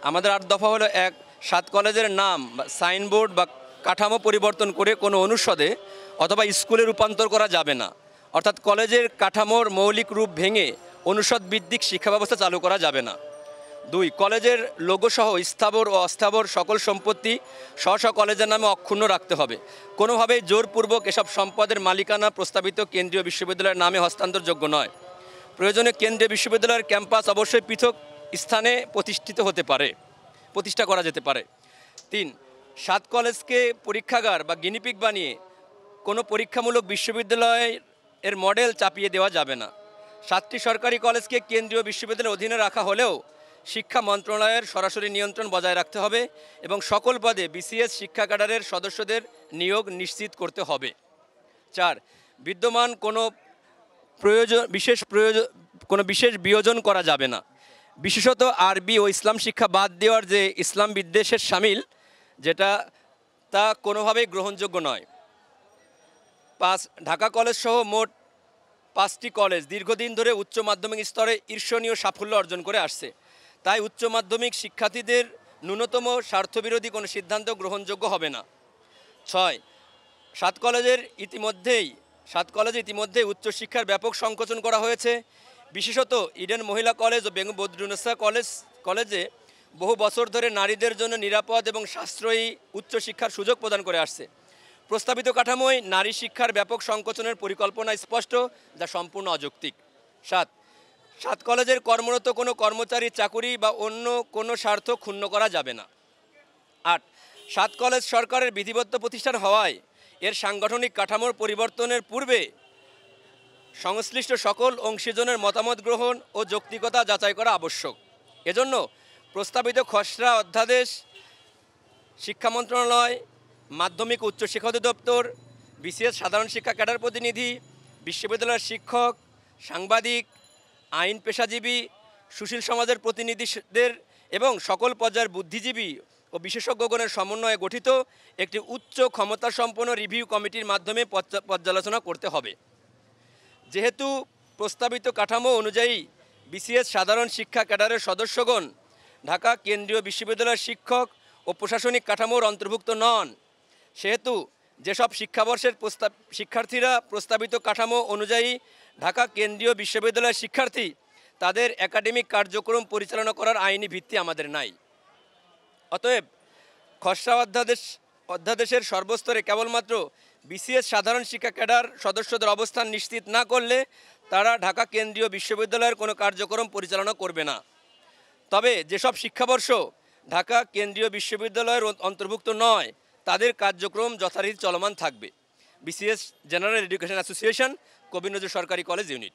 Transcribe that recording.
আমাদের 8 দফা হলো 1, 7 কলেজের নাম বা সাইনবোর্ড বা কাঠামো পরিবর্তন করে কোনো অনুষদে অথবা স্কুলে রূপান্তর করা যাবে না। অর্থাৎ কলেজের কাঠামোর মৌলিক রূপ ভেঙে অনুষদ ভিত্তিক শিক্ষা ব্যবস্থা চালু করা যাবে না। 2, কলেজের লোগোসহ স্থাবর ও অস্থাবর সকল সম্পত্তি স্ব কলেজের নামে অক্ষুণ্ণ রাখতে হবে। কোনোভাবেই জোরপূর্বক এসব সম্পদের মালিকানা প্রস্তাবিত কেন্দ্রীয় বিশ্ববিদ্যালয়ের নামে হস্তান্তরযোগ্য নয়। প্রয়োজনে কেন্দ্রীয় বিশ্ববিদ্যালয়ের ক্যাম্পাস অবশ্যই পৃথক স্থানে প্রতিষ্ঠা করা যেতে পারে। 3, 7 কলেজকে পরীক্ষাগার বা গিনিপিগ বানিয়ে কোনো পরীক্ষামূলক বিশ্ববিদ্যালয়ের মডেল চাপিয়ে দেওয়া যাবে না। 7টি সরকারি কলেজকে কেন্দ্রীয় বিশ্ববিদ্যালয়ের অধীনে রাখা হলেও শিক্ষা মন্ত্রণালয়ের সরাসরি নিয়ন্ত্রণ বজায় রাখতে হবে এবং সকল পদে বিসিএস শিক্ষা ক্যাডারের সদস্যদের নিয়োগ নিশ্চিত করতে হবে। 4, বিদ্যমান কোনো বিশেষ বিয়োজন করা যাবে না। বিশেষত আরবি ও ইসলাম শিক্ষা বাদ দেওয়ার যে ইসলাম বিদ্বেষের শামিল, তা কোনোভাবেই গ্রহণযোগ্য নয়। 5, ঢাকা কলেজ সহ মোট 5টি কলেজ দীর্ঘদিন ধরে উচ্চ মাধ্যমিক স্তরে ঈর্ষণীয় সাফল্য অর্জন করে আসছে। তাই উচ্চ মাধ্যমিক শিক্ষার্থীদের ন্যূনতম স্বার্থবিরোধী কোনো সিদ্ধান্ত গ্রহণযোগ্য হবে না। 6, 7 কলেজে ইতিমধ্যেই উচ্চশিক্ষার ব্যাপক সংকোচন করা হয়েছে। বিশেষত ইডেন মহিলা কলেজ ও বেগম বদরুন্নেসা কলেজে বহু বছর ধরে নারীদের জন্য নিরাপদ এবং সাশ্রয়ী উচ্চশিক্ষার সুযোগ প্রদান করে আসছে। প্রস্তাবিত কাঠামোয় নারী শিক্ষার ব্যাপক সংকোচনের পরিকল্পনা স্পষ্ট, যা সম্পূর্ণ অযৌক্তিক। 7 কলেজের কর্মরত কোনো কর্মচারী চাকুরি বা অন্য কোনো স্বার্থ ক্ষুণ্ণ করা যাবে না। 8, 7 কলেজ সরকারের বিধিবদ্ধ প্রতিষ্ঠান হওয়ায় এর সাংগঠনিক কাঠামোর পরিবর্তনের পূর্বে সংশ্লিষ্ট সকল অংশীজনের মতামত গ্রহণ ও যৌক্তিকতা যাচাই করা আবশ্যক। এজন্য প্রস্তাবিত খসড়া অধ্যাদেশ শিক্ষা মন্ত্রণালয়, মাধ্যমিক উচ্চশিক্ষা অধিদপ্তর, বিসিএস সাধারণ শিক্ষা ক্যাডার প্রতিনিধি, বিশ্ববিদ্যালয়ের শিক্ষক, সাংবাদিক, আইন পেশাজীবী, সুশীল সমাজের প্রতিনিধিদের এবং সকল পর্যায়ের বুদ্ধিজীবী ও বিশেষজ্ঞগণের সমন্বয়ে গঠিত একটি উচ্চ ক্ষমতাসম্পন্ন রিভিউ কমিটির মাধ্যমে পর্যালোচনা করতে হবে। যেহেতু প্রস্তাবিত কাঠামো অনুযায়ী বিসিএস সাধারণ শিক্ষা ক্যাডারের সদস্যগণ ঢাকা কেন্দ্রীয় বিশ্ববিদ্যালয়ের শিক্ষক ও প্রশাসনিক কাঠামোর অন্তর্ভুক্ত নন, সেহেতু যেসব শিক্ষাবর্ষের শিক্ষার্থীরা প্রস্তাবিত কাঠামো অনুযায়ী ঢাকা কেন্দ্রীয় বিশ্ববিদ্যালয়ের শিক্ষার্থী, তাদের একাডেমিক কার্যক্রম পরিচালনা করার আইনি ভিত্তি আমাদের নাই। অতএব খসড়া অধ্যাদেশের সর্বস্তরে কেবলমাত্র বিসিএস সাধারণ শিক্ষা ক্যাডার সদস্যদের অবস্থান নিশ্চিত না করলে তারা ঢাকা কেন্দ্রীয় বিশ্ববিদ্যালয়ের কোনো কার্যক্রম পরিচালনা করবে না। তবে যেসব শিক্ষাবর্ষ ঢাকা কেন্দ্রীয় বিশ্ববিদ্যালয়ের অন্তর্ভুক্ত নয়, তাদের কার্যক্রম যথারীতি চলমান থাকবে। বিসিএস জেনারেল এডুকেশন অ্যাসোসিয়েশন, কবি নজরুল সরকারি কলেজ ইউনিট।